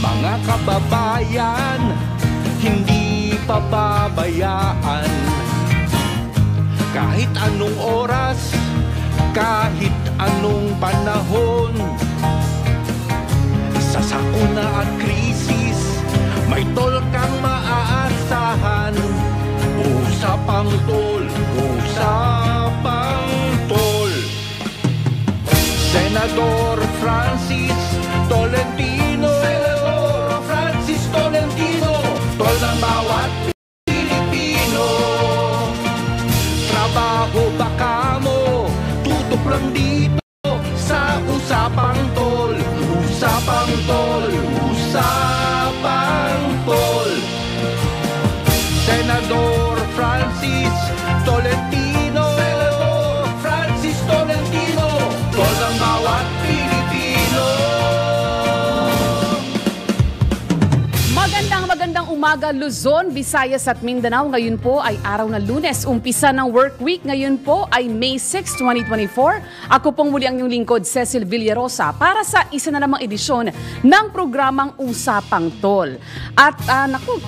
Mga kababayan, hindi pababayaan. Kahit anong oras, kahit anong panahon, sa sakuna at krisis, may tol kang maaasahan. Usapang tol, usapang tol. Senador Francis Tolentino, Senador Francis Tolentino, tol ng bawat Pilipino. Trabaho baka mo, tutok lang dito sa usapang tol. Usapang tol, usapang tol. Senador Francis Tolentino, Senador Francis Tolentino, tol ng bawat Pilipino. Magandang umaga Luzon, Visayas at Mindanao. Ngayon po ay araw ng Lunes, umpisa ng work week. Ngayon po ay May 6, 2024. Ako pong muli ang inyong lingkod, Cecil Villarosa, para sa isa na namang edisyon ng programang Usapang Tol. At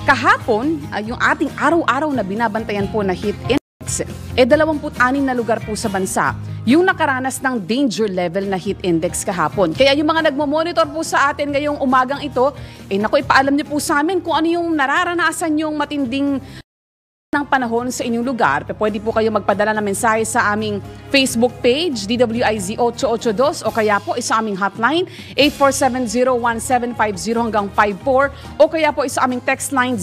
kahapon, yung ating araw-araw na binabantayan po na hit index, 26 na lugar po sa bansa yung nakaranas ng danger level na heat index kahapon. Kaya yung mga nagmo-monitor po sa atin ngayong umagang ito, ipaalam niyo po sa amin kung ano yung nararanasan yung matinding ng panahon sa inyong lugar. Pwede po kayo magpadala ng mensahe sa aming Facebook page, DWIZ 882, o kaya po sa aming hotline, 84701750 hanggang 54, o kaya po sa aming text line,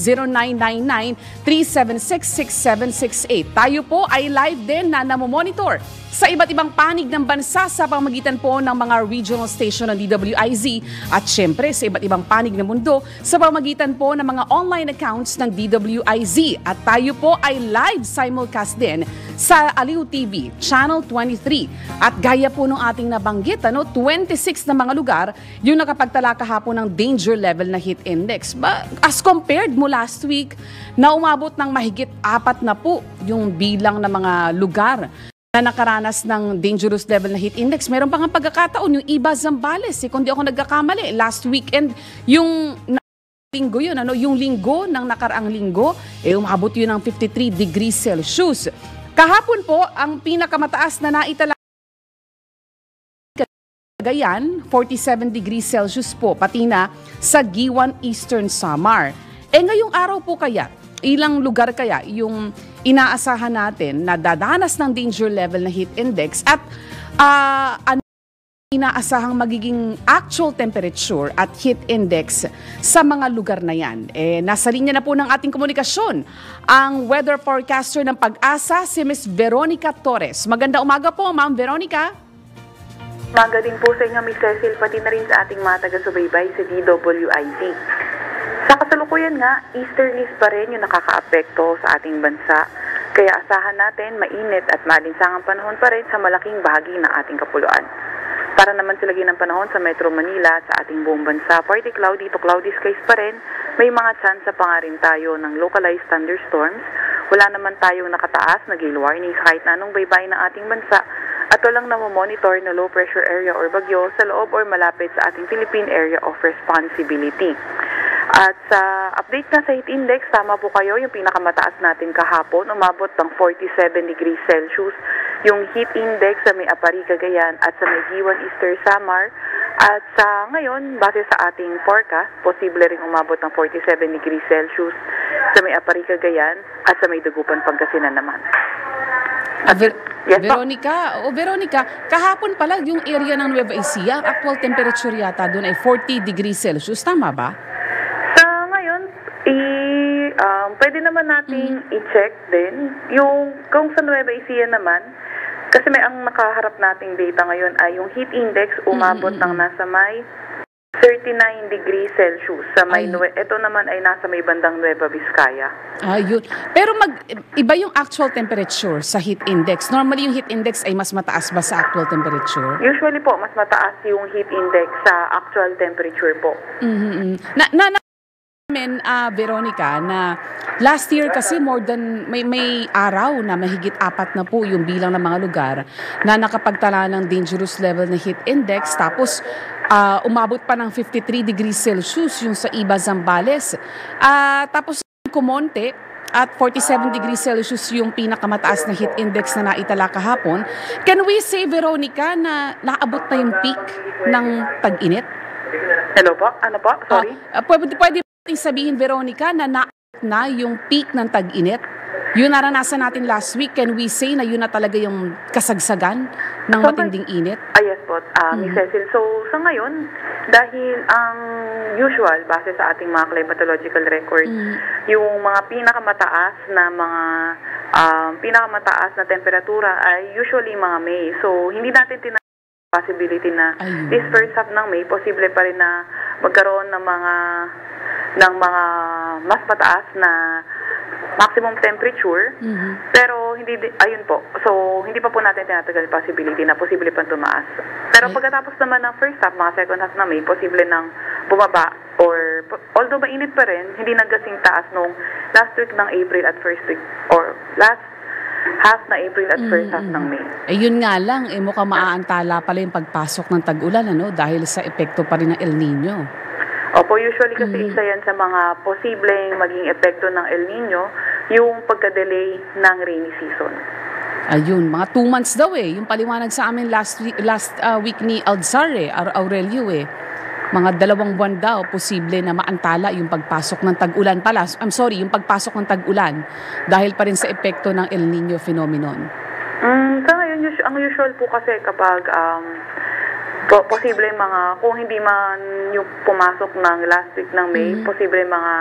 0999-376-6768. Tayo po ay live din na namomonitor sa iba't ibang panig ng bansa sa pamamagitan po ng mga regional station ng DWIZ at syempre sa iba't ibang panig ng mundo sa pamamagitan po ng mga online accounts ng DWIZ. At tayo po ay live simulcast din sa Aliw TV, Channel 23. At gaya po ng ating nabanggit, 26 na mga lugar yung nakapagtala kahapon ng danger level na heat index. As compared mo last week na umabot ng mahigit 4 na po yung bilang ng mga lugar na nakaranas ng dangerous level na heat index. Meron pa nga pagkakataon, yung Iba Zambales, kung di ako nagkakamali, last weekend, yung linggo yun, yung linggo ng nakaraang linggo, umabot yun ng 53 degrees Celsius. Kahapon po, ang pinakamataas na naitala Cagayan, 47 degrees Celsius po, pati na sa Giwan, Eastern Samar. Ngayong araw po kaya, ilang lugar kaya yung inaasahan natin na dadanas ng danger level na heat index at ano inaasahang magiging actual temperature at heat index sa mga lugar na yan. Nasa linya na po ng ating komunikasyon ang weather forecaster ng Pag-asa, si Ms. Veronica Torres. Maganda umaga po, Ma'am Veronica. Umaga din po sa inyo, Ms. Cecil, pati na rin sa ating mga taga-subaybay sa DWIZ. Sa kasalukuyan nga, easterlies pa rin yung nakakaapekto sa ating bansa. Kaya asahan natin mainit at malinsangang panahon pa rin sa malaking bahagi ng ating kapuluan. Para naman sa lagi ng panahon sa Metro Manila at sa ating buong bansa, partly cloudy to cloudy skies pa rin. May mga tsansa pa nga rin tayo ng localized thunderstorms. Wala naman tayong nakataas na gale warnings kahit na anong baybay ng ating bansa. At walang namomonitor na low pressure area or bagyo sa loob or malapit sa ating Philippine Area of Responsibility. At sa update na sa heat index, tama po kayo, yung pinakamataas natin kahapon, umabot ng 47 degrees Celsius. Yung heat index sa may Apari, Cagayan at sa may Giwan, Eastern Samar. At sa ngayon, base sa ating forecast, posible rin umabot ng 47 degrees Celsius sa may Apari, Cagayan at sa may Dagupan, Pangasinan naman. Yes, Veronica, kahapon pala yung area ng Nueva Ecija, actual temperature yata doon ay 40 degrees Celsius. Tama ba? Pwede naman nating i-check din yung kung sa Nueva Ecija naman, kasi may ang nakaharap nating data ngayon ay yung heat index umabot ng nasa may 39 degrees Celsius. Sa may ito naman ay nasa may bandang Nueva Vizcaya. Ayun. Pero iba yung actual temperature sa heat index. Normally yung heat index ay mas mataas ba sa actual temperature? Usually po, mas mataas yung heat index sa actual temperature po. Veronica, na last year kasi more than may araw na mahigit 4 na po yung bilang ng mga lugar na nakapagtala ng dangerous level na heat index. Tapos umabot pa ng 53 degrees Celsius yung sa Iba, Zambales. Tapos kumonte at 47 degrees Celsius yung pinakamataas na heat index na naitala kahapon. Can we say, Veronica, na naabot na yung peak ng tag-init? Hello po? Ano po? Sorry? Pwede natin sabihin, Veronica, na naabot na yung peak ng tag-init? Yung naranasan natin last week, can we say na yun na talaga yung kasagsagan ng matinding init? Yes po, Miss Cecil. So, sa ngayon, dahil ang usual, base sa ating mga climatological record, yung mga pinakamataas na temperatura ay usually mga May. So, hindi natin possibility na this first half ng May, posible pa rin na magkaroon ng mga mas mataas na maximum temperature, pero ayun po. So, hindi pa po natin tinatagal possibility na posible pang tumaas. Pero pagkatapos naman ng first half, mga second half na May, posible nang bumaba or although mainit pa rin, hindi nagkasing taas nung last week ng April at first week or last half na April at first half ng May. Yun nga lang, mukhang maaantala pala yung pagpasok ng tag-ulan, dahil sa epekto pa rin ng El Nino. Opo, usually kasi isa yan sa mga posibleng maging epekto ng El Nino, yung pagka-delay ng rainy season. Ayun, mga 2 months daw yung paliwanag sa amin last week ni Alzar Aurelio Mga 2 buwan daw posible na maantala yung pagpasok ng tag-ulan pala. Yung pagpasok ng tag-ulan dahil pa rin sa epekto ng El Nino phenomenon. Sa ngayon, ang usual po kasi kapag posible kung hindi man yung pumasok ng last week ng May, posible mga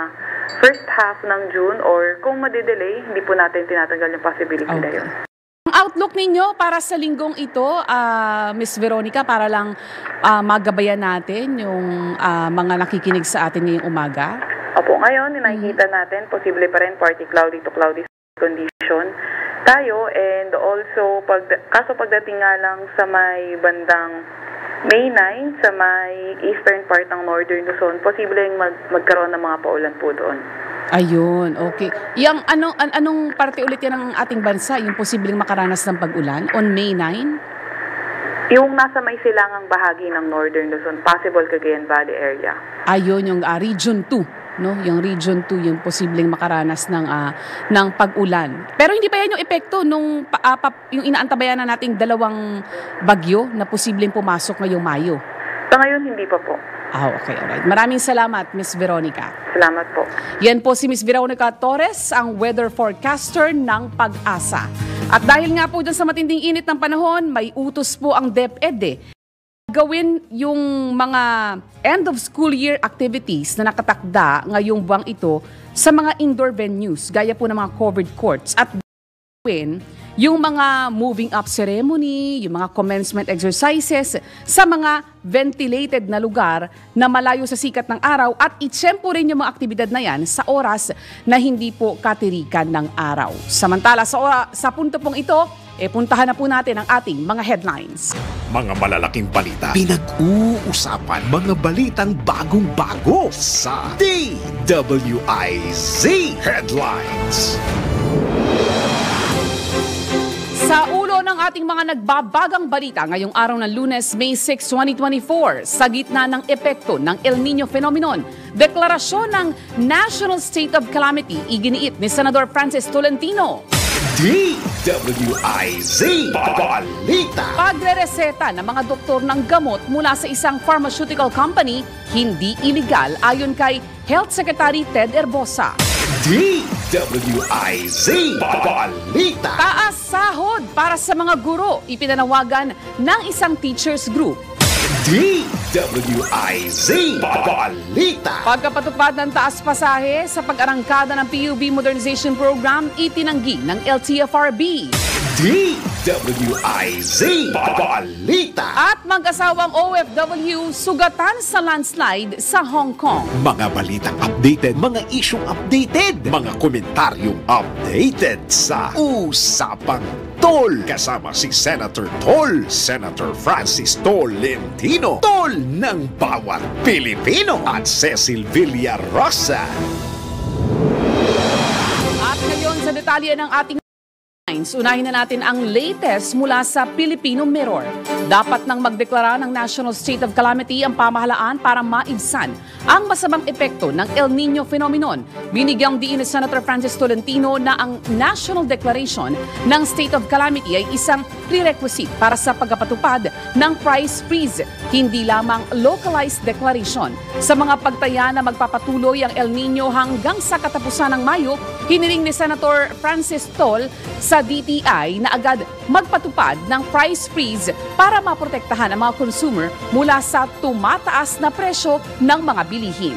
first half ng June or kung madidelay, hindi po natin tinatanggal yung possibility na yun. Ang outlook ninyo para sa linggong ito, Miss Veronica, para lang magabayan natin yung mga nakikinig sa atin ngayong umaga? Opo, ngayon, nakikita natin, posible pa rin partly cloudy to cloudy condition tayo, and also, pagdating nga lang sa may bandang May 9 sa may eastern part ng Northern Luzon, posibleng magkaroon ng mga paulan po doon. Ayun, okay. Yang anong parte ulit yan ng ating bansa, yung posibleng makaranas ng pag-ulan on May 9? Yung nasa may silangang bahagi ng Northern Luzon, possible Cagayan Valley area. Ayun, yung Region 2. Yung Region 2 yung posibleng makaranas ng pag-ulan. Pero hindi pa yan yung epekto nung yung inaantabayan na nating 2 bagyo na posibleng pumasok ngayong Mayo. Sa ngayon, hindi pa po. Okay, alright. Maraming salamat, Miss Veronica. Salamat po. Yan po si Miss Veronica Torres, ang weather forecaster ng Pag-asa. At dahil nga po dyan sa matinding init ng panahon, may utos po ang DepEd gawin yung mga end of school year activities na nakatakda ngayong buwang ito sa mga indoor venues, gaya po ng mga covered courts, at gawin yung mga moving up ceremony, yung mga commencement exercises sa mga ventilated na lugar na malayo sa sikat ng araw, at itsempo rin yung mga aktibidad na yan sa oras na hindi po katirikan ng araw. Samantala sa punto pong ito, puntahan na po natin ang ating mga headlines. Mga malalaking balita, pinag-uusapan, mga balitang bagong-bago sa DWIZ Headlines. Sa ulo ng ating mga nagbabagang balita ngayong araw ng Lunes, May 6, 2024, sa gitna ng epekto ng El Nino phenomenon, deklarasyon ng National State of Calamity iginiit ni Senador Francis Tolentino. DWIZ Balita. Pagre-reseta ng mga doktor ng gamot mula sa isang pharmaceutical company, hindi iligal ayon kay Health Secretary Ted Herbosa. DWIZ Balita. Taas sahod para sa mga guro, ipinanawagan ng isang teachers group. DWIZ Balita. Pagkapatupad ng taas pasahe sa pag-arangkada ng PUB Modernization Program, itinanggi ng LTFRB. DWIZ Balita. At mag-asawang OFW sugatan sa landslide sa Hong Kong. Mga balitang updated, mga isyong updated, mga komentaryong updated sa Usapang Tol. Kasama si Senator Tol, Senator Francis Tolentino, Tol ng bawat Pilipino, at Cecil Villarosa. At ngayon sa detalye ng ating headlines, unahin na natin ang latest mula sa Filipino Mirror. Dapat nang magdeklara ng National State of Calamity ang pamahalaan para maibsan ang masamang epekto ng El Nino phenomenon. Binigyang diin ni Senator Francis Tolentino na ang National Declaration ng State of Calamity ay isang prerequisite para sa pagpapatupad ng price freeze, hindi lamang localized declaration. Sa mga pagtaya na magpapatuloy ang El Nino hanggang sa katapusan ng Mayo, hiniling ni Senator Francis Tol sa DTI na agad magpatupad ng price freeze para maprotektahan ang mga consumer mula sa tumataas na presyo ng mga bilihin.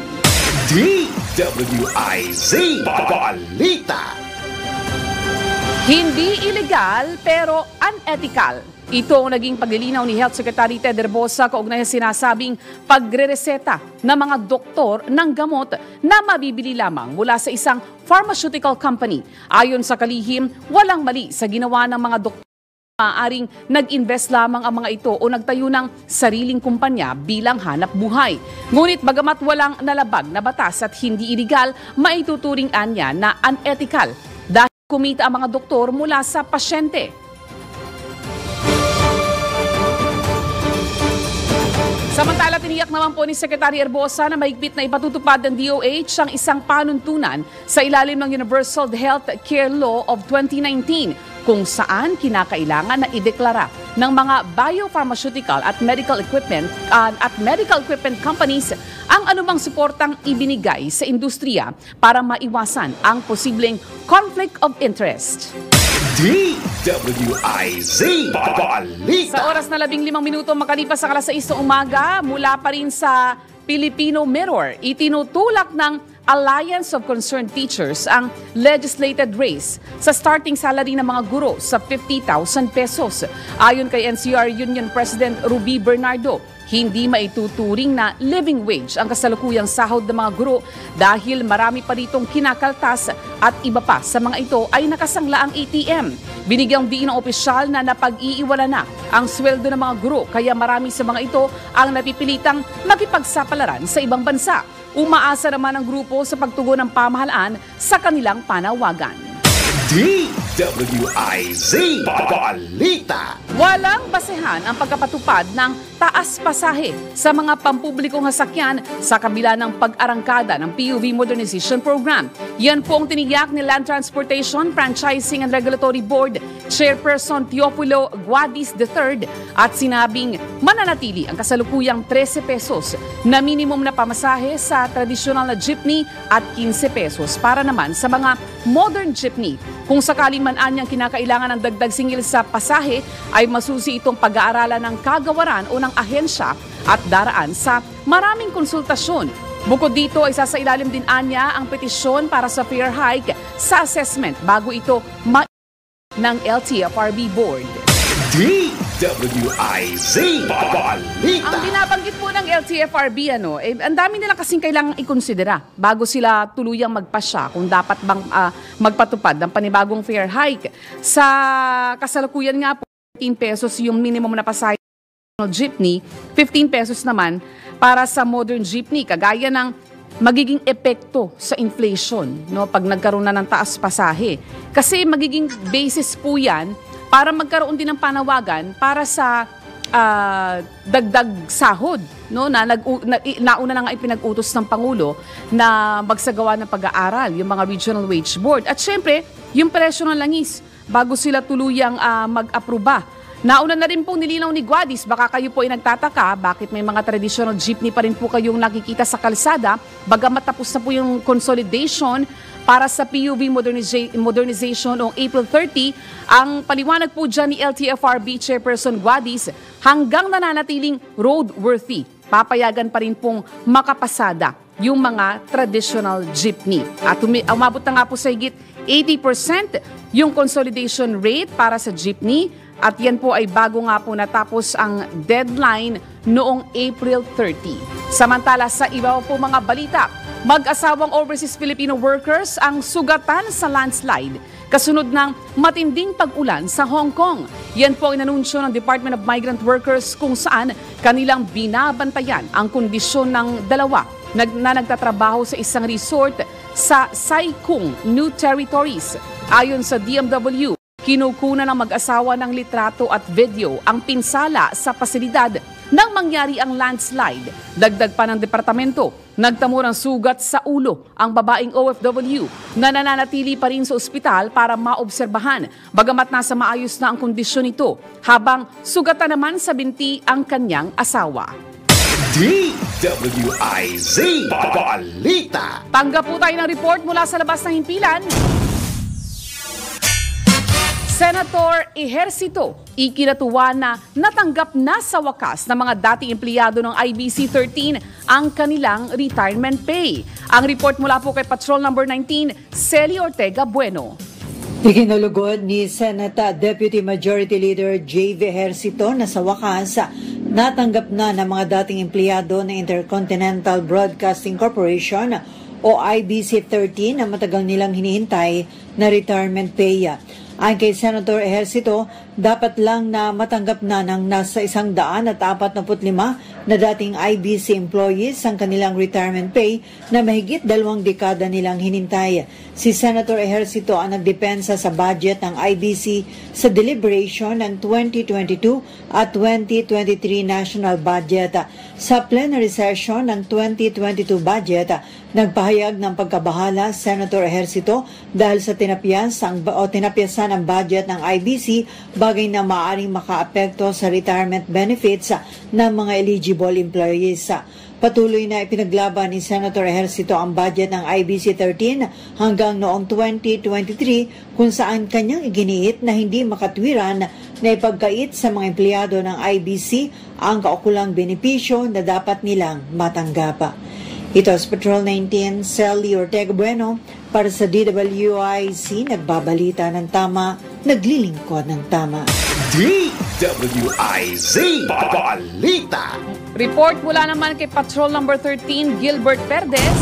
DWIZ Balita. Hindi illegal pero unethical. Ito ang naging paglilinaw ni Health Secretary Ted Herbosa kaugnay sa sinasabing pagrereseta ng mga doktor ng gamot na mabibili lamang mula sa isang pharmaceutical company. Ayon sa kalihim, walang mali sa ginawa ng mga doktor. Maaaring nag-invest lamang ang mga ito o nagtayo ng sariling kumpanya bilang hanap buhay. Ngunit bagamat walang nalabag na batas at hindi illegal, maituturing anya na unethical dahil kumita ang mga doktor mula sa pasyente. Samantala, tiniyak naman po ni Secretary Herbosa na mahigpit na ipatutupad ng DOH ang isang panuntunan sa ilalim ng Universal Health Care Law of 2019 kung saan kinakailangan na ideklara ng mga biopharmaceutical at medical equipment companies ang anumang suportang ibinigay sa industriya para maiwasan ang posibleng conflict of interest. DWIZ Balita. Sa oras na 15 minuto makalipas sa alas 6 ng umaga, mula pa rin sa Filipino Mirror, itinutulak ng Alliance of Concerned Teachers ang legislated raise sa starting salary ng mga guro sa 50,000 pesos. Ayon kay NCR Union President Ruby Bernardo, hindi maituturing na living wage ang kasalukuyang sahod ng mga guro dahil marami pa ditong kinakaltas at iba pa sa mga ito ay nakasangla ang ATM. Binigyang diin ng opisyal na napag-iiwala na ang sweldo ng mga guro kaya marami sa mga ito ang napipilitang makipagsapalaran sa ibang bansa. Umaasa naman ang grupo sa pagtugon ng pamahalaan sa kanilang panawagan. DWIZ Balita. Walang basehan ang pagkapatupad ng taas pasahe sa mga pampublikong sasakyan sa kabila ng pag-arangkada ng PUV Modernization Program. Yan po ang tiniyak ni Land Transportation, Franchising and Regulatory Board Chairperson Teofulo Guadis III at sinabing mananatili ang kasalukuyang 13 pesos na minimum na pamasahe sa tradisyonal na jeepney at 15 pesos para naman sa mga modern jeepney. Kung sakaling man anyang kinakailangan ng dagdag singil sa pasahe, ay masusi itong pag-aaralan ng kagawaran o ng ahensya at daraan sa maraming konsultasyon. Bukod dito ay sasailalim din anya ang petisyon para sa fare hike sa assessment bago ito ng LTFRB Board. DWIZ Balita. Ang binabanggit po ng LTFRB, ang dami nila kasing kailangang ikonsidera bago sila tuluyang magpasya kung dapat bang magpatupad ng panibagong fare hike. Sa kasalukuyan nga po, 15 pesos yung minimum na pasahe ng jeepney, 15 pesos naman para sa modern jeepney, kagaya ng magiging epekto sa inflation pag nagkaroon na ng taas pasahe. Kasi magiging basis po yan para magkaroon din ng panawagan para sa dagdag sahod nauna na nga ipinag-utos ng Pangulo na magsagawa ng pag-aaral yung mga Regional Wage Board. At syempre, yung presyo ng langis bago sila tuluyang mag-aproba. Nauna na rin pong nilinaw ni Guadis, baka kayo po ay nagtataka bakit may mga traditional jeepney pa rin po kayong nakikita sa kalsada, bagamat tapos na po yung consolidation para sa PUV modernization noong April 30. Ang paliwanag po dyan ni LTFRB Chairperson Guadis, hanggang nananatiling roadworthy, papayagan pa rin pong makapasada yung mga traditional jeepney. At umabot na nga po sa higit 80% yung consolidation rate para sa jeepney. At yan po ay bago nga po natapos ang deadline noong April 30. Samantala sa iba po mga balita, mag-asawang overseas Filipino workers ang sugatan sa landslide kasunod ng matinding pag-ulan sa Hong Kong. Yan po ang inanunsyo ng Department of Migrant Workers kung saan kanilang binabantayan ang kondisyon ng dalawa na nagtatrabaho sa isang resort sa Sai Kung, New Territories. Ayon sa DMW, Kinukunan ng mag-asawa ng litrato at video ang pinsala sa pasilidad nang mangyari ang landslide. Dagdag pa ng departamento, nagtamo ng sugat sa ulo ang babaeng OFW na nananatili pa rin sa ospital para maobserbahan, bagamat nasa maayos na ang kondisyon nito, habang sugatan naman sa binti ang kanyang asawa. DWIZ Balita. Tanggap po tayo ng report mula sa labas ng himpilan. Senator Ejercito, ikinatuwa na natanggap na sa wakas ng mga dating empleyado ng IBC 13 ang kanilang retirement pay. Ang report mula po kay Patrol Number 19, Celi Ortega Bueno. Ikinulugod ni Senate Deputy Majority Leader J.V. Ejercito na sa wakas natanggap na ng mga dating empleyado ng Intercontinental Broadcasting Corporation o IBC 13 na matagal nilang hinihintay na retirement pay. Ayon kay Senator Ejercito, dapat lang na matanggap na ng nasa 145 na dating IBC employees ang kanilang retirement pay na mahigit 2 dekada nilang hinintay. Si Senator Ejercito ang nagdepensa sa budget ng IBC sa deliberation ng 2022 at 2023 national budget. Sa plenary session ng 2022 budget, nagpahayag ng pagkabahala Senator Ejercito dahil sa tinapyasan ang budget ng IBC, bagay na maaaring makaapekto sa retirement benefits ng mga eligible employees. Patuloy na ipinaglaban ni Senator Ejercito ang budget ng IBC 13 hanggang noong 2023 kung saan kanyang iginiit na hindi makatwiran na ipagkait sa mga empleyado ng IBC ang kaukulang benepisyo na dapat nilang matanggap. Ito sa Patrol 19, Celi Ortega Bueno para sa DWIZ, nagbabalita ng tama, naglilingkod ng tama. DWIZ Balita. Report mula naman kay Patrol Number 13, Gilbert Perdes.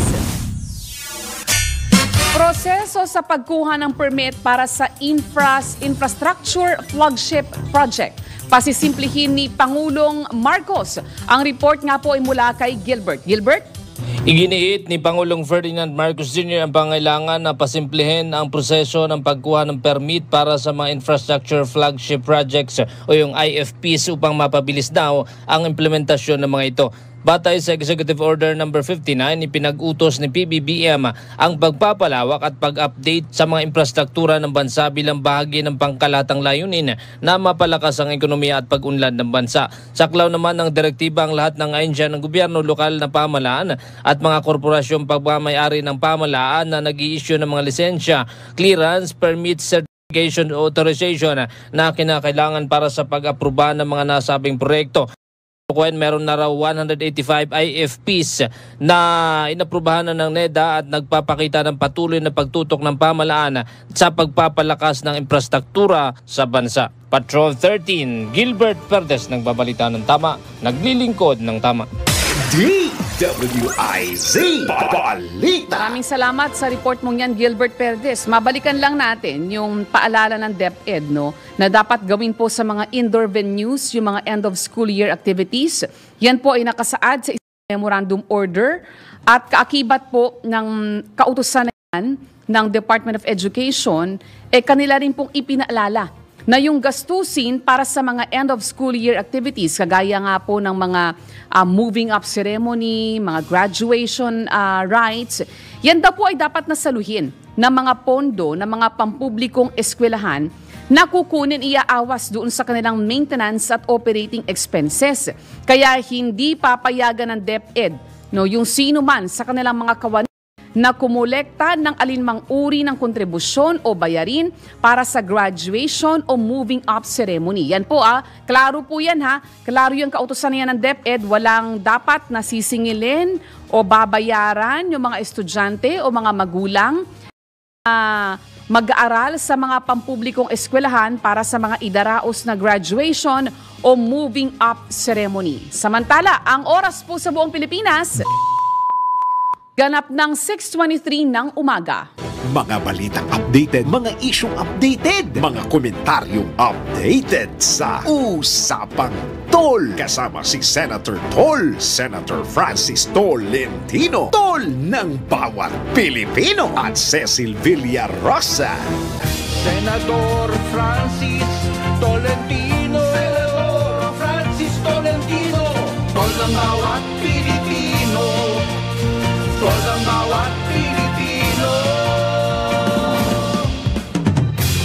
Proseso sa pagkuha ng permit para sa infrastructure flagship project. Pasisimplihin ni Pangulong Marcos. Ang report nga po ay mula kay Gilbert. Gilbert? Iginiit ni Pangulong Ferdinand Marcos Jr. ang pangailangan na pasimplihin ang proseso ng pagkuha ng permit para sa mga infrastructure flagship projects o yung IFPs upang mapabilis daw ang implementasyon ng mga ito. Batay sa Executive Order No. 59, ipinag-utos ni PBBM ang pagpapalawak at pag-update sa mga infrastruktura ng bansa bilang bahagi ng pangkalatang layunin na mapalakas ang ekonomiya at pag-unlad ng bansa. Saklaw naman ng direktiba ang lahat ng ahensya ng gobyerno, lokal na pamahalaan at mga korporasyong pagmamayari ng pamahalaan na nag-i-issue ng mga lisensya, clearance, permit, certification, authorization na kinakailangan para sa pag-aproba ng mga nasabing proyekto. Meron na raw 185 IFPs na inaprubahan na ng NEDA at nagpapakita ng patuloy na pagtutok ng pamahalaan sa pagpapalakas ng infrastruktura sa bansa. Patrol 13, Gilbert Perdes, nagbabalita ng tama, naglilingkod ng tama. DWIZ Balita. Maraming salamat sa report mong yan, Gilbert Perdes. Mabalikan lang natin yung paalala ng DepEd, no, na dapat gawin po sa mga indoor venues, yung mga end of school year activities. Yan po ay nakasaad sa isang memorandum order at kaakibat po ng kautusan ng Department of Education, kanila rin pong ipinaalala na yung gastusin para sa mga end of school year activities, kagaya nga po ng mga moving up ceremony, mga graduation rites, yan daw po ay dapat nasaluhin ng mga pondo ng mga pampublikong eskwelahan na kukunin iaawas doon sa kanilang maintenance at operating expenses. Kaya hindi papayagan ng DepEd, no, yung sino man sa kanilang mga kawan na kumolekta ng alinmang uri ng kontribusyon o bayarin para sa graduation o moving up ceremony. Yan po klaro po yan klaro yung kautusan niya ng DepEd, walang dapat nasisingilin o babayaran yung mga estudyante o mga magulang mag-aaral sa mga pampublikong eskwelahan para sa mga idaraos na graduation o moving up ceremony. Samantala, ang oras po sa buong Pilipinas, ganap ng 6:23 ng umaga. Mga balitang updated, mga isyong updated, mga komentaryong updated sa Usapang Tol. Kasama si Senator Tol, Senator Francis Tolentino, Tol ng bawat Pilipino, at Cecil Villarosa. Senador Francis Tolentino, Senador Francis Tolentino, tol ng bawat Pilipino, tol ng bawat Pilipino.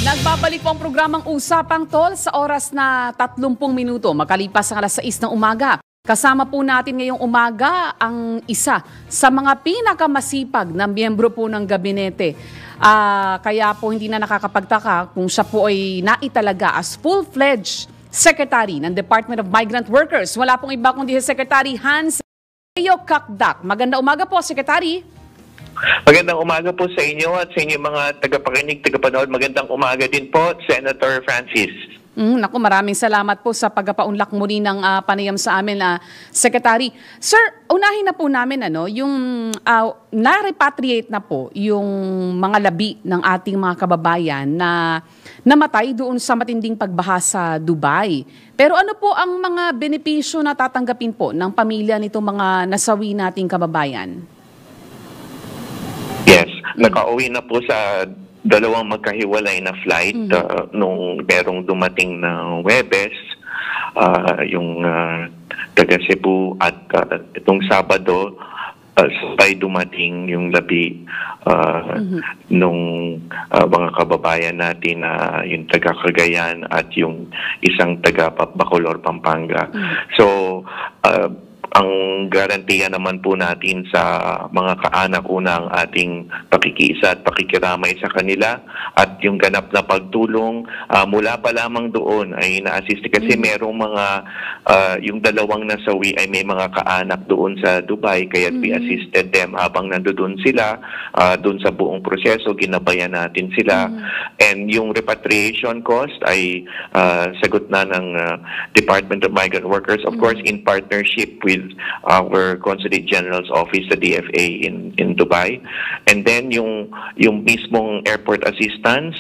Nagbabalik po ang programang Usapang Tol sa oras na 30 minuto makalipas ang alas 6 ng umaga. Kasama po natin ngayong umaga ang isa sa mga pinakamasipag na miyembro po ng gabinete. Kaya po hindi na nakakapagtaka kung siya po ay naitalaga as full-fledged Secretary ng Department of Migrant Workers. Wala pong iba kundi si Secretary Hans Leo Kakdak. Maganda umaga po, Secretary. Magandang umaga po sa inyo at sa inyong mga tagapakinig, tagapanood. Magandang umaga din po, Senator Francis. Naku, maraming salamat po sa pagpapaunlak muli ng panayam sa amin, Secretary. Sir, unahin na po namin yung na-repatriate na po yung mga labi ng ating mga kababayan na namatay doon sa matinding pagbaha sa Dubai. Pero ano po ang mga benepisyo na tatanggapin po ng pamilya nitong mga nasawi nating kababayan? Yes, nakauwi na po sa dalawang magkahiwalay na flight nung merong dumating na Huwebes, yung taga Cebu at itong Sabado, sabay dumating yung labi nung mga kababayan natin na yung taga Cagayan at yung isang taga Bacolor, Pampanga. So, ang garantiya naman po natin sa mga kaanak una ang ating pakikiisa at pakikiramay sa kanila at yung ganap na pagtulong mula pa lamang doon ay na-assist kasi merong mga yung dalawang nasawi ay may mga kaanak doon sa Dubai kaya we assisted them habang nandoon sila doon sa buong proseso, ginabayan natin sila and yung repatriation cost ay sagot na ng Department of Migrant Workers, of course in partnership with our Consulate General's Office, the DFA in Dubai. And then yung mismong airport assistance,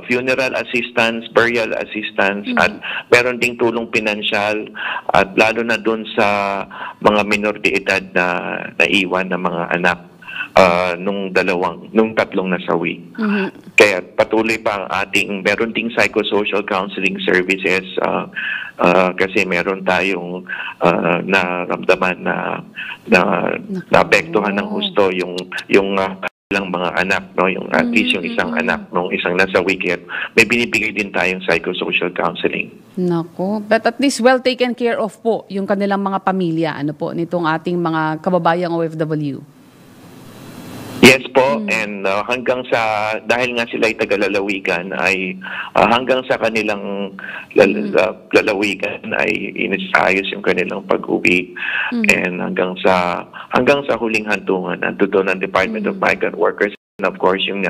funeral assistance, burial assistance, at meron ding tulong pinansyal at lalo na doon sa mga minor de edad na naiwan na mga anak nung tatlong nasawi. Kaya patuloy pa ang ating, meron ding psychosocial counseling services kasi meron tayong naramdaman na naapektuhan ng husto yung ilang mga anak, no, yung at least yung isang anak nung isang nasawi, kaya may binibigay din tayong psychosocial counseling. Nako, but at least well taken care of po yung kanilang mga pamilya, nitong ating mga kababayang OFW. Yes po, and hanggang sa, dahil nga sila ay taga-lalawigan, ay hanggang sa kanilang lalawigan ay inisayos yung kanilang pag-uwi. And hanggang sa huling hantungan, nandoon ang Department of Migrant Workers. And of course, yung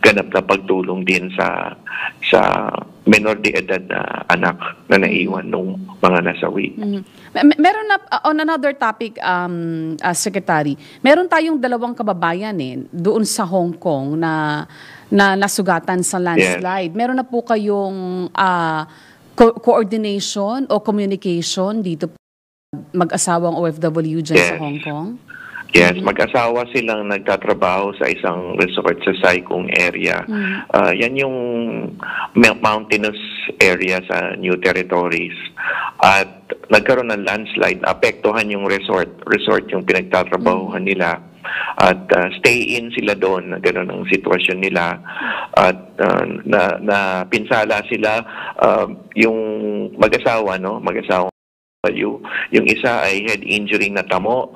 ganap na pagtulong din sa menor de edad na anak na naiwan nung mga nasawi. Meron na, on another topic, Secretary, meron tayong dalawang kababayan doon sa Hong Kong na nasugatan sa landslide. Yes. Meron na po kayong coordination o communication dito po mag-asawang OFW dyan sa Hong Kong? Yes, mag-asawa silang nagtatrabaho sa isang resort sa Sai Kung area. Yan yung mountainous area sa New Territories. At nagkaroon ng landslide, apektuhan yung resort yung pinagtatrabahuhan nila. At stay-in sila doon, gano'n ang sitwasyon nila. At pinsala sila, yung mag-asawa, yung isa ay head injury na tamo,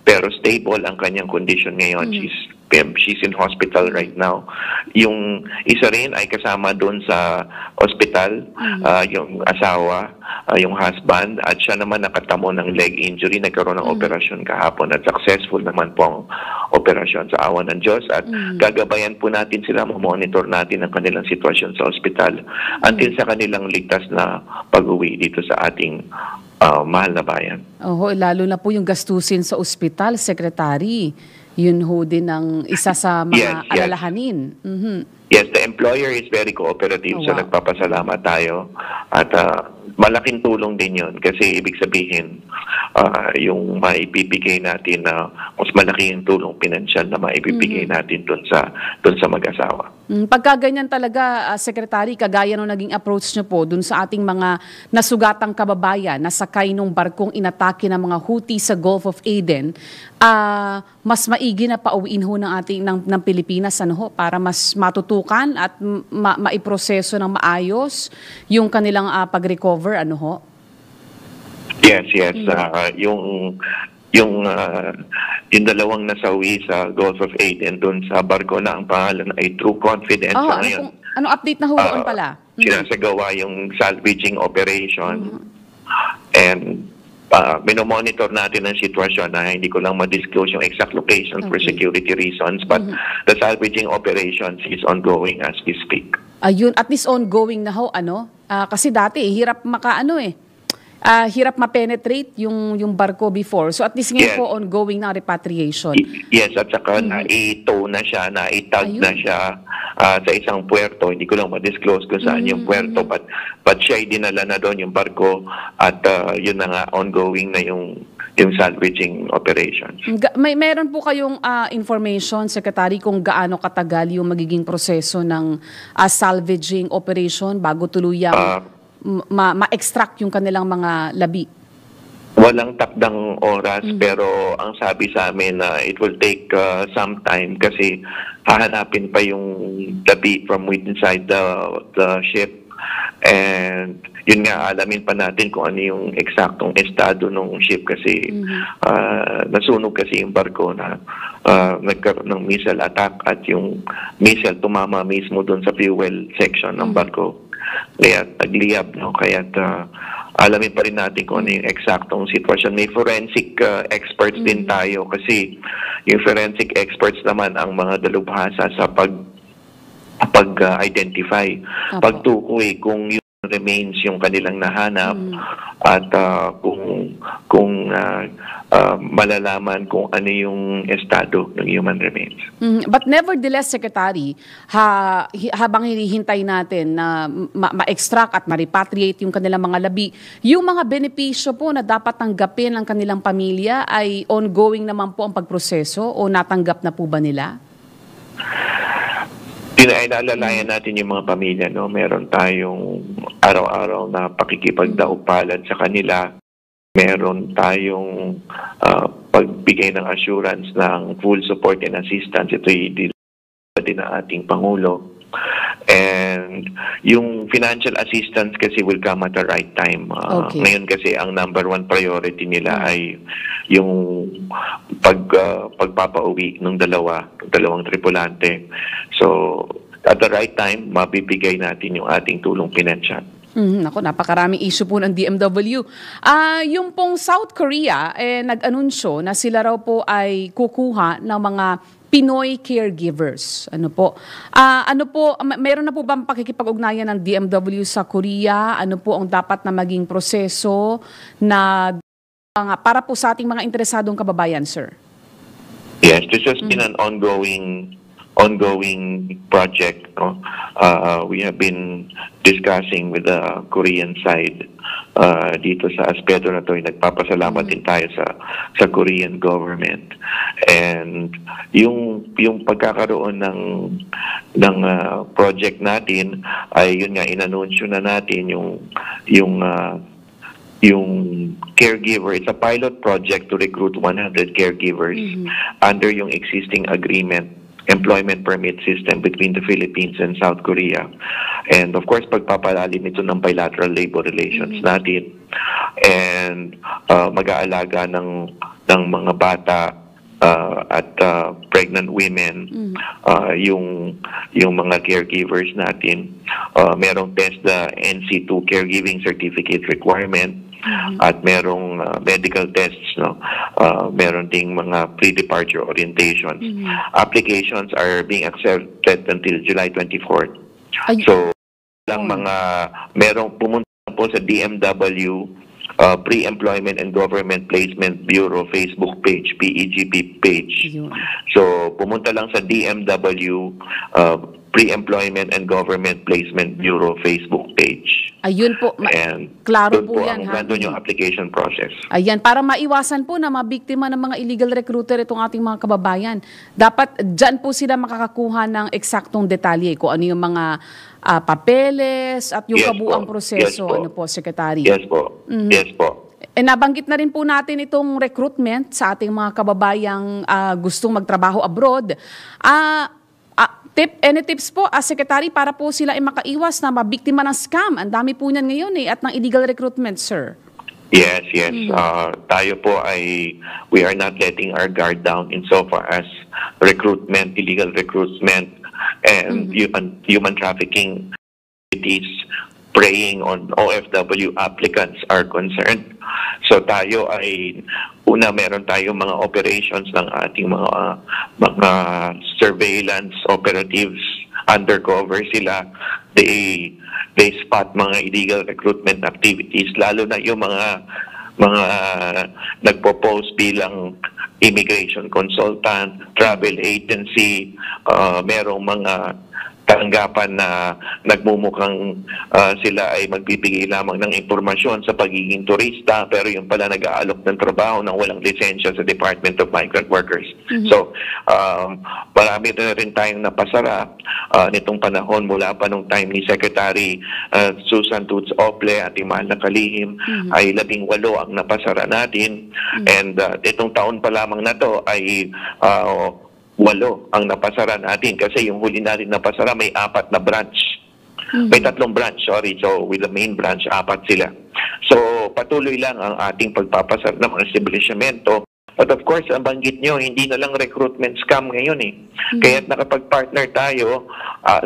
pero stable ang kanyang condition ngayon. She's in hospital right now. Yung isa rin ay kasama doon sa hospital, yung asawa, yung husband, at siya naman nakatamo ng leg injury, nagkaroon ng operasyon kahapon at successful naman po ang operasyon sa awa ng Diyos. At gagabayan po natin sila, monitor natin ang kanilang sitwasyon sa hospital until sa kanilang ligtas na pag-uwi dito sa ating mahal na bayan. Lalo na po yung gastusin sa ospital, Secretary. Yun ho din ang isa sa mga alalahanin. Yes, the employer is very cooperative, so nagpapasalamat tayo. At malaking tulong din yun kasi ibig sabihin yung maibibigay natin na mas malaki yung tulong pinansyal na maibibigay natin dun sa mag-asawa. Pagka ganyan talaga, Secretary, kagaya nung naging approach nyo po dun sa ating mga nasugatang kababayan na sakay nung barkong inatake ng mga Houthi sa Gulf of Aden, mas maigi na pauwiin ho ng Pilipinas para mas matutukan at maiproseso ng maayos yung kanilang pag-recover, Yes. Yung dalawang nasawi sa Gulf of Aden doon sa barko na ang pangalan ay True Confidence. Ngayon, ano update na ho doon pala? Sinasagawa yung salvaging operation and minomonitor natin ang sitwasyon na hindi ko lang ma-disclose yung exact location for security reasons, but the salvaging operations is ongoing as we speak. Ayun, at least ongoing na ho, kasi dati hirap hirap ma-penetrate yung barko before. So at least ngayon po ongoing na repatriation. Yes, at saka naitow na siya, naitag na siya sa isang puerto. Hindi ko lang ma-disclose kung saan yung puerto, but siya ay dinala na doon yung barko at yun na nga, ongoing na yung salvaging operations. Meron po kayong information, Secretary, kung gaano katagal yung magiging proseso ng salvaging operation bago tuluyang ma-extract yung kanilang mga labi? Walang takdang oras, pero ang sabi sa amin na it will take some time kasi hahanapin pa yung labi from inside the ship. And yun nga, alamin pa natin kung ano yung eksaktong estado ng ship kasi nasunog kasi yung barko na nagkaroon ng missile attack at yung missile tumama mismo doon sa fuel section ng barko. Kaya nagliyab, kaya alamin pa rin natin kung ano yung eksaktong sitwasyon. May forensic experts din tayo kasi yung forensic experts naman ang mga dalubhasa sa pag-identify, pagtukoy kung yung remains yung kanilang nahanap at kung malalaman kung ano yung estado ng human remains. But nevertheless, Secretary, habang hinihintay natin na ma-extract at ma-repatriate yung kanilang mga labi, yung mga benepisyo po na dapat tanggapin ng kanilang pamilya ay ongoing naman po ang pagproseso o natanggap na po ba nila? Pinailalalayan natin yung mga pamilya, meron tayong araw-araw na pakikipagdaupalad sa kanila. Meron tayong pagbigay ng assurance ng full support and assistance. Ito din ng ating Pangulo. And yung financial assistance kasi will come at the right time. Ngayon kasi ang number one priority nila ay yung pagpapauwi ng dalawang tripulante. So, at the right time, mabibigay natin yung ating tulong pinansyal. Napakaraming issue po ng DMW. Yung pong South Korea, nag-anunsyo na sila raw po ay kukuha ng mga Pinoy caregivers. Meron na po bang pakikipag-ugnayan ng DMW sa Korea? Ano po ang dapat na maging proseso na para po sa ating mga interesadong kababayan, sir? Yes, this has been an ongoing project. We have been discussing with the Korean side dito sa aspeto na to. Nagpapasalamat din tayo sa Korean government. And yung pagkakaroon ng project natin ay yun nga, inanunsyo na natin yung caregiver. It's a pilot project to recruit 100 caregivers under yung existing employment permit system between the Philippines and South Korea. And of course, pagpapalalim ito ng bilateral labor relations natin. And mag-aalaga ng mga bata at pregnant women, yung mga caregivers natin. Merong test the NC2 caregiving certificate requirement. At merong medical tests, meron ding mga pre-departure orientations. Applications are being accepted until July 24th. So, merong pumunta po sa DMW Pre-Employment and Government Placement Bureau Facebook page, PEGP page. Yun. So, pumunta lang sa DMW Pre-Employment and Government Placement Bureau Facebook page. Ayun po, And klaro doon po yan. nandun yung application process. Ayan, para maiwasan po na mabiktima ng mga illegal recruiter itong ating mga kababayan. Dapat dyan po sila makakakuha ng eksaktong detalye kung ano yung mga papeles at yung Yes kabuang po. proseso. Yes po. Ano po, Secretary? Yes po. Yes po. Nabanggit na rin po natin itong recruitment sa ating mga kababayang gustong magtrabaho abroad. Any tips po, Secretary, para po sila ay makaiwas na mabiktima ng scam? Ang dami po niyan ngayon at ng illegal recruitment, sir. Yes. Tayo po we are not letting our guard down insofar as recruitment, illegal recruitment, and human trafficking activities preying on OFW applicants are concerned. So tayo ay, meron tayong mga operations ng ating mga surveillance operatives, undercover sila. They spot mga illegal recruitment activities, lalo na yung mga nagpo-post bilang immigration consultant, travel agency, merong mga tanggapan na nagmumukhang sila ay magbibigay lamang ng impormasyon sa pagiging turista, pero yung pala nag-aalok ng trabaho ng walang lisensya sa Department of Migrant Workers. So, marami na rin tayong napasara nitong panahon mula pa nung time ni Secretary Susan Toots Ople, ating mahal na kalihim, ay 18 ang napasara natin. And itong taon pa lamang na to ay 8 ang napasara natin kasi yung huli natin napasara may 4 na branch. May 3 branch, sorry. So with the main branch, 4 sila. So patuloy lang ang ating pagpapasara ng mga establishmento. But of course, ang banggit nyo, hindi na lang recruitment scam ngayon eh. Kaya't nakapag-partner tayo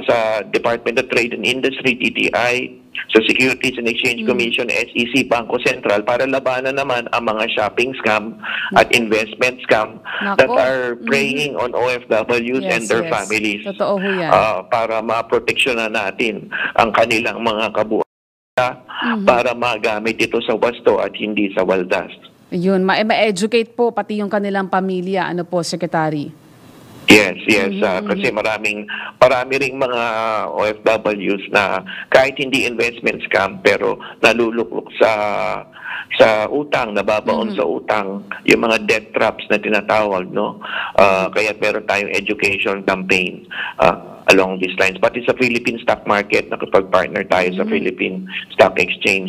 sa Department of Trade and Industry, DTI, sa Securities and Exchange Commission, SEC, Bangko Sentral, para labanan naman ang mga shopping scam at investment scam that are preying on OFWs and their families. Totoo ho yan. Para maproteksyonan natin ang kanilang mga kabuhayan para magamit ito sa wasto at hindi sa waldas. Yun, ma-educate po pati yung kanilang pamilya. Ano po, Secretary? Yes. Kasi marami ring mga OFWs na kahit hindi investment scam pero nalulukok sa utang, nababaon sa utang, yung mga debt traps na tinatawag, no? Kaya meron tayong education campaign along these lines. Pati sa Philippine stock market, nakapag-partner tayo sa Philippine Stock Exchange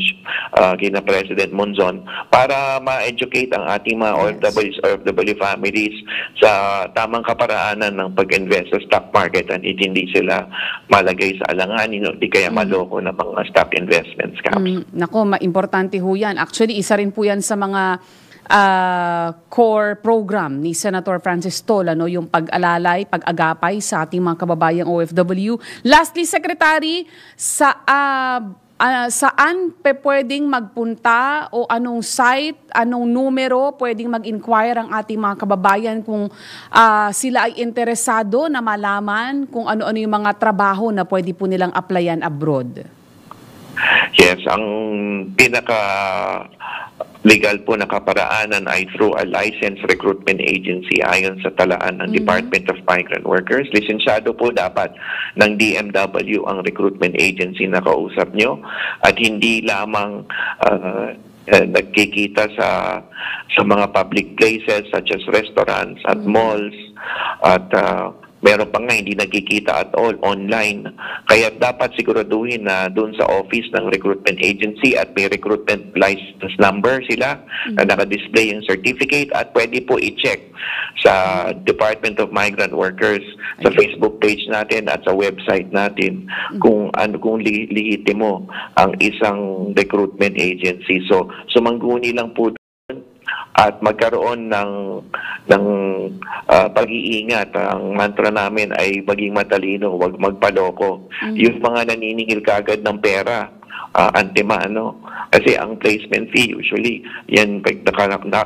kina President Monzon para ma-educate ang ating mga OFW families sa tamang kaparaanan ng pag-invest sa stock market at hindi sila malagay sa alanganin o di kaya maloko ng mga stock investment scams. Nako, importante ho yan. Actually, isa rin po yan sa mga core program ni Senator Francis Tol, yung pag-alalay, pag-agapay sa ating mga kababayang OFW. Lastly, Secretary, saan pwedeng magpunta o anong site, anong numero pwedeng mag-inquire ang ating mga kababayan kung sila ay interesado na malaman kung ano-ano yung mga trabaho na pwede po nilang applyan abroad? Yes, ang legal po na kaparaanan ay through a licensed recruitment agency ayon sa talaan ng Department of Migrant Workers. Lisensyado po dapat ng DMW ang recruitment agency na kausap nyo at hindi lamang nagkikita sa mga public places such as restaurants at malls at meron pa nga hindi nagkikita at all online. Kaya dapat siguraduhin na doon sa office ng recruitment agency at may recruitment license number sila na nakadisplay yung certificate at pwede po i-check sa Department of Migrant Workers sa Facebook page natin at sa website natin kung lihitimo ang isang recruitment agency. So sumangguni lang po at magkaroon ng pag-iingat. Ang mantra namin ay maging matalino, huwag magpaloko. Yung mga naniningil kagad ng pera, antemano. Kasi ang placement fee, usually, yan,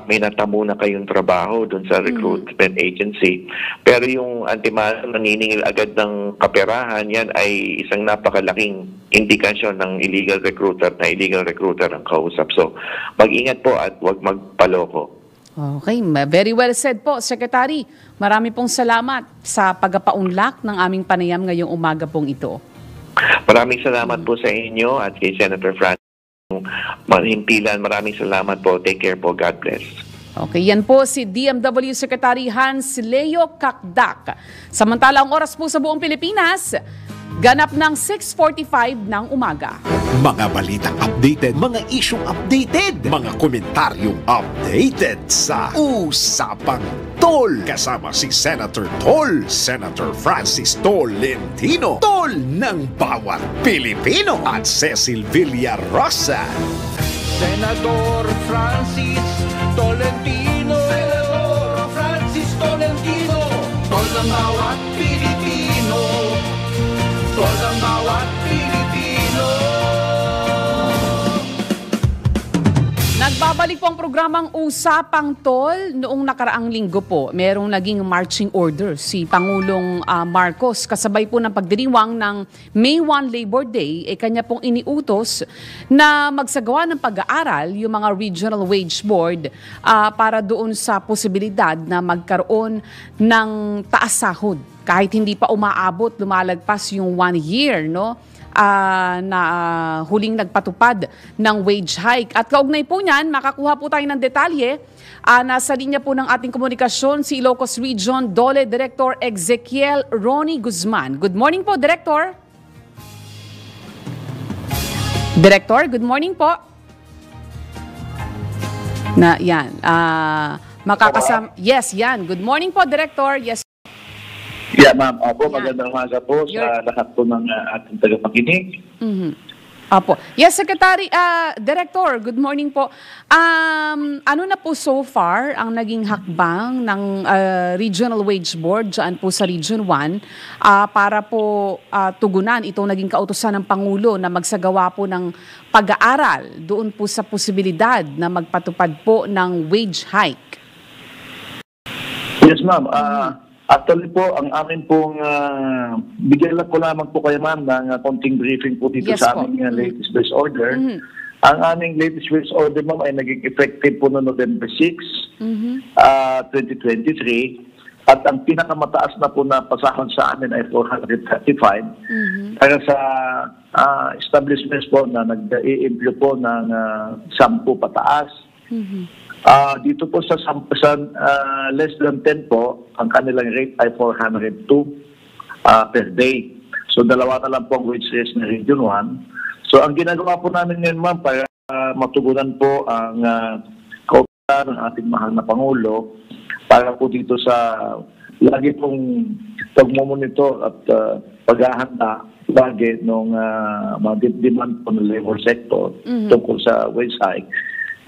may natamo na kayong trabaho doon sa recruitment agency. Pero yung antemano, naniningil agad ng kaperahan, yan ay isang napakalaking indikasyon ng illegal recruiter na illegal recruiter ang kausap. So, mag-ingat po at huwag magpaloko. Okay, very well said po, Secretary. Marami pong salamat sa pagpapaunlak ng aming panayam ngayong umaga pong ito. Maraming salamat po sa inyo at kay Senator Francis Manhimpilan. Maraming salamat po. Take care po. God bless. Okay, yan po si DMW Secretary Hans Leo Kakdak. Samantala, ang oras po sa buong Pilipinas, ganap ng 6:45 ng umaga. Mga balitang updated, mga isyong updated, mga komentaryong updated sa Usapang Tol. Kasama si Senator Tol, Senator Francis Tolentino, Tol ng bawat Pilipino, at Cecil Villarosa. Senador Francis Tolentino, Senador Francis Tolentino, Tol ng bawat Pilipino, Tol ng bawat Pilipino. Nagbabalik po ang programang Usapang Tol. Noong nakaraang linggo po, merong naging marching order si Pangulong Marcos. Kasabay po ng pagdiriwang ng May 1 Labor Day, kanya pong iniutos na magsagawa ng pag-aaral yung mga Regional Wage Board para doon sa posibilidad na magkaroon ng taas sahod. Kahit hindi pa umaabot, lumalagpas yung 1 year, no? Na huling nagpatupad ng wage hike. At kaugnay po niyan, makakuha po tayo ng detalye. Nasa linya po ng ating komunikasyon si Ilocos Region DOLE Director Ezekiel Ronnie Guzman. Good morning po, Director. Director, good morning po. Yan. Yes, yan. Good morning po, Director. Yes. Yeah, ma'am. Opo, magandang umaga po sa lahat po ng ating tagapakinig. Opo. Yes, Secretary. Director, good morning po. Ano na po so far ang naging hakbang ng Regional Wage Board dyan po sa Region 1 para po tugunan itong naging kautusan ng Pangulo na magsagawa po ng pag-aaral doon po sa posibilidad na magpatupad po ng wage hike? Yes, ma'am. Actually po, ang amin pong, bigyan lang ko lamang po kayo ma'am ng konting briefing po dito sa aming latest wage order. Ang aming latest wage order ma'am ay naging effective po no November 6, 2023. At ang pinakamataas na po na pasahod sa amin ay 435. Para sa establishments po na nag-i-employ po ng 10 pataas. Dito po sa less than 10 po, ang kanilang rate ay 402 per day. So dalawa na lang po ang wage raise na Region 1. So ang ginagawa po namin ngayon ma'am para matugunan po ang kautusan ng ating mahal na Pangulo para po dito sa lagi pong pagmumonitor at paghahanda lagi ng mga demand po ng labor sector tungkol sa wage hike.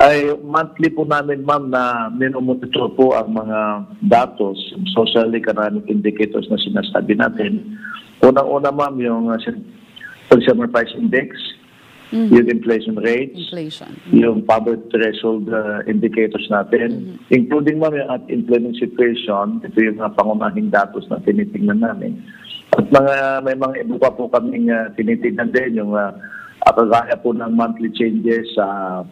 Ay monthly po namin ma'am na minomonitor po ang mga datos, social economic indicators na sinasabi natin. Unang-una ma'am yung Consumer Price Index, yung inflation rates, yung poverty threshold indicators natin, including ma'am yung employment situation. Ito yung mga pangunahing datos na tinitingnan namin. At may mga iba pa po kaming tinitingnan din yung kagaya po ng monthly changes sa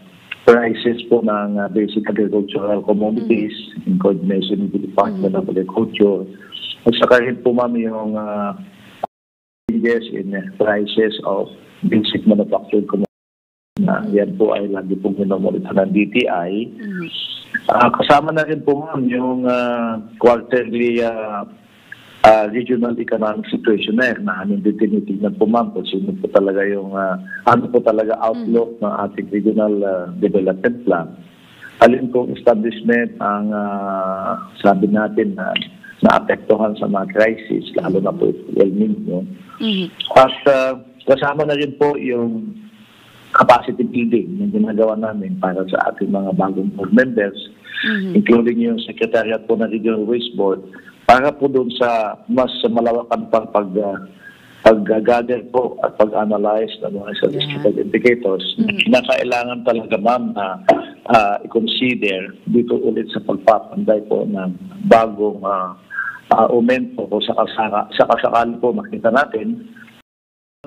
prices po ng basic agricultural commodities in coordination with the Department of Agriculture. At saka rin po ma'am yung changes in prices of basic manufactured commodities. Yan po ay lagi po minomonitor ng DTI. Kasama na rin po ma'am yung quarterly regional economic situationnaire na aming tinitingnan po ma'am kung sino po talaga yung ano po talaga outlook ng ating regional development plan. Alin pong establishment ang sabi natin na naapektuhan sa mga crisis, lalo na po El Niño. At kasama na rin po yung capacity building na ginagawa namin para sa ating mga bagong board members, including yung Secretariat po ng Regional Wage Board, para po doon sa mas malawakan pang pag-gather po at pag-analyze ng mga statistical indicators, kinakailangan talaga, ma'am, na i-consider dito ulit sa pagpapanday po ng bagong aumento o sakasakali po makita natin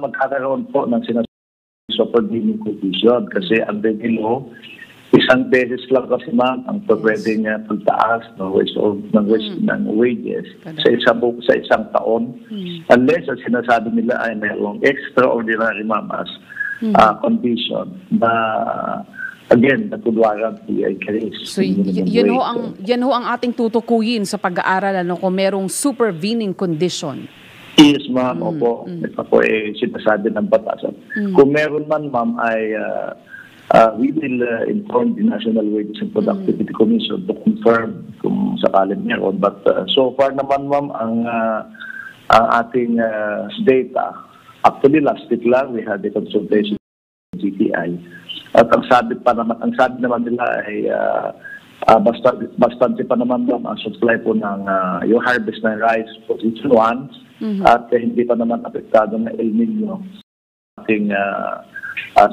magkakaroon po ng sinasabing supervening condition kasi under the law, isang beses lang kasi, ma'am, ang pwede niya pagtaas ng wages sa isang taon unless ang sinasabi nila ay mayroong extraordinary, ma'am, as condition na again, natulwaran the increase. So, yan ho ang ating tutukuyin sa pag-aaral kung merong supervening condition. Yes, ma'am. Opo. Ito po sinasabi ng batas. Kung meron man, ma'am, ay we will inform the National Wages and Productivity Commission to confirm kung sakaling meron. But so far naman, ma'am, ang ating data, actually last week lang, we had a consultation with GTI. At ang sabi naman nila ay bastante pa naman lang ang supply po ng yung harvest ng rice for each one at hindi pa naman apektado ng El Nino ating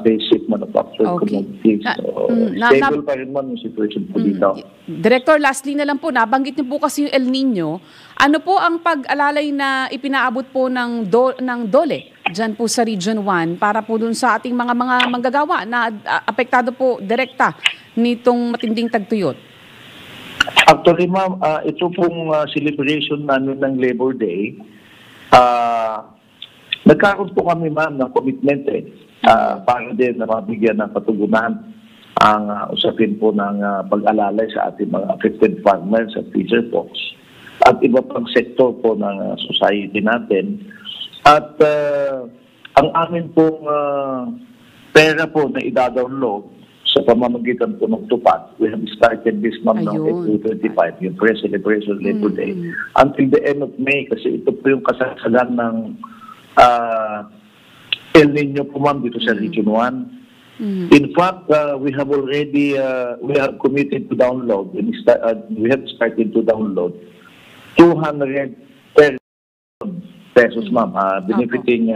basic manufactured commodities. So, stable pa rin man yung situation po dito. Director, lastly na lang po, nabanggit niyo po kasi yung El Nino. Ano po ang pag-alalay na ipinaabot po ng DOLE dyan po sa Region 1 para po dun sa ating mga manggagawa na apektado po direkta nitong matinding tagtuyot? Actually, ma'am, ito pong celebration namin ng Labor Day, nagkaroon po kami, ma'am, ng commitment para din na mabigyan ng patugunan ang usapin po ng pag-alalay sa ating mga affected farmers at fisher folks at iba pang sektor po ng society natin. At ang amin pong pera po na idadawnload sa pamamagitan po ng TUPAD, we have started this month ng April 25, yung pre-celebration Labor Day, until the end of May kasi ito po yung kasagsagan ng El Nino po, ma'am, dito sa Region 1. In fact, we have already we have committed to download we have started to download 200 pesos, ma'am, benefiting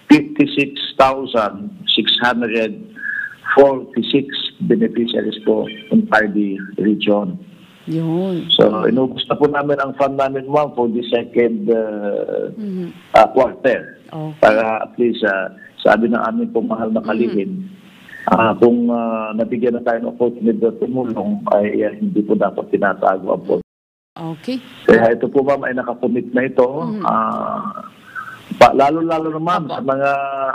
56,646 beneficiaries po in the region. Yun. So, inubos na po namin ang fund namin, ma'am, for the second quarter. Para at least, sabi ng amin pong mahal na kalihim, kung nabigyan na tayo ng opportunity na tumulong, ay hindi po dapat tinatago ang po. Okay. Kaya ito po, ma'am, ay nakakomit na ito. Lalo-lalo na, ma'am, sa mga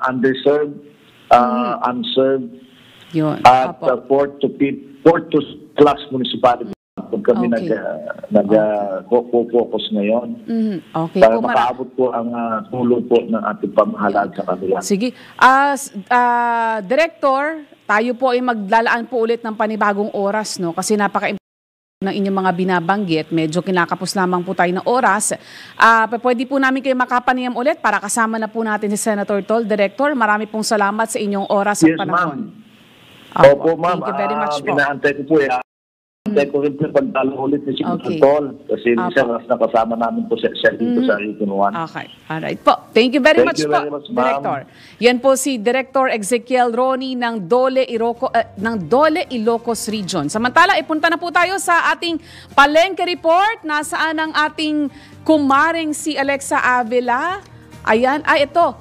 underserved, unserved, at 4 to class municipality. Pag kami nag-focus ngayon para makaabot po ang tulong po ng ating pamahalaan sa kanila. Sige. Director, tayo po ay maglalaan po ulit ng panibagong oras, no? Kasi napaka-importante ng inyong mga binabanggit. Medyo kinakapos lamang po tayo ng oras. Pwede po namin kayo makapanayam ulit para kasama na po natin si Senator Tol. Director, marami pong salamat sa inyong oras at panahon. Opo, ma'am. Thank you very much po. Inaantay ko po Antay ko rin po pagdalo ulit ni Senator Tol kasi minsan nakasama namin po siya dito sa Region 1. Okay. Alright po. Thank you very much po, Director. Yan po si Director Ezekiel Roni ng DOLE Ilocos Region. Samantala, ipunta na po tayo sa ating Palengke Report. Nasaan ang ating kumaring si Alexa Avila? Ayan. Ito.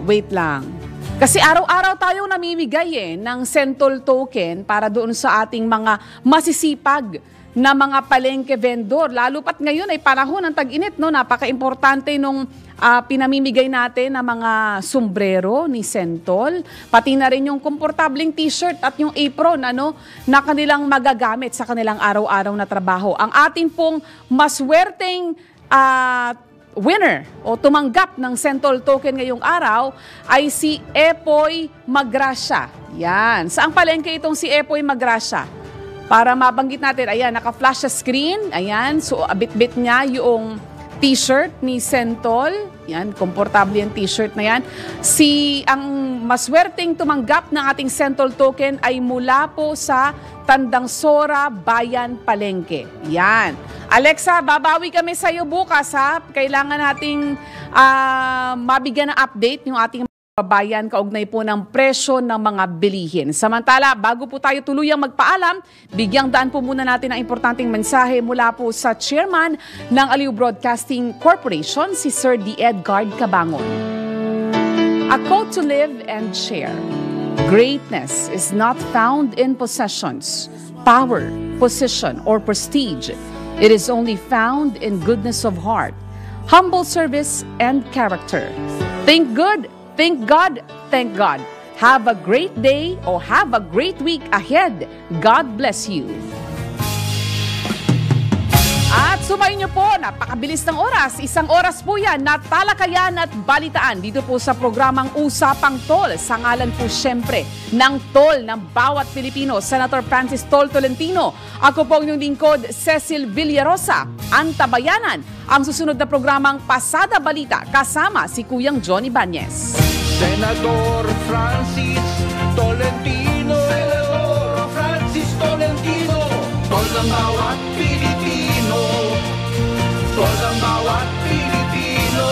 Wait lang. Kasi araw-araw tayong namimigay ng Sentol token para doon sa ating mga masisipag na mga palengke vendor. Lalo pat ngayon ay panahon ng tag-init, no? Napaka-importante nung pinamimigay natin na mga sombrero ni Sentol, pati na rin yung komportabling t-shirt at yung apron na kanilang magagamit sa kanilang araw-araw na trabaho. Ang ating pong maswerteng winner o tumanggap ng Sentol token ngayong araw ay si Epoy Magrasya. Yan. Saang palengke itong si Epoy Magrasya? Para mabanggit natin, ayan, naka-flash sa screen. Ayan, so bit-bit niya yung t-shirt ni Sentol. Yan, komportable yung t-shirt na yan. Ang maswerteng tumanggap ng ating Sentol token ay mula po sa Tandang Sora, Bayan, Palengke. Yan. Alexa, babawi kami sa iyo bukas ha. Kailangan nating mabigyan ng update yung ating bayan kaugnay po ng presyo ng mga bilihin. Samantala, bago po tayo tuluyang magpaalam, bigyang daan po muna natin ang importanteng mensahe mula po sa chairman ng Aliw Broadcasting Corporation, si Sir D. Edgard Cabangon. A quote to live and share. Greatness is not found in possessions, power, position, or prestige. It is only found in goodness of heart, humble service, and character. Think good. Thank God, thank God. Have a great day or have a great week ahead. God bless you. At sumayin niyo po, napakabilis ng oras. 1 oras po yan na talakayan at balitaan dito po sa programang Usapang Tol. Sa ngalan po siyempre ng Tol ng bawat Pilipino, Senator Francis Tol Tolentino. Ako po ang inyong lingkod, Cecil Villarosa, Antabayanan. Ang susunod na programang Pasada Balita kasama si Kuyang John Ibanez. Senador Francis Tolentino, Senador Francis Tolentino, tol ng bawat Pilipino, tol ng bawat Pilipino.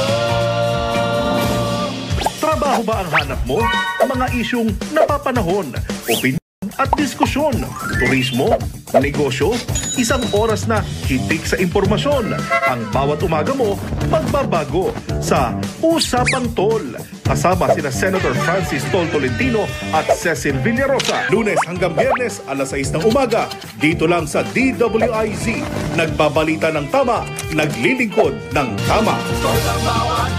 Trabaho ba ang hanap mo? Mga isyung napapanahon, opinion at diskusyon, turismo, negosyo, 1 oras na hitik sa impormasyon. Ang bawat umaga mo, magbabago sa Usapang Tol. Kasama sina Senator Francis Tol Tolentino at Cecil Villarosa. Lunes hanggang Biyernes, alas 6 ng umaga. Dito lang sa DWIZ. Nagbabalita ng tama, naglilingkod ng tama. Tol ng bawat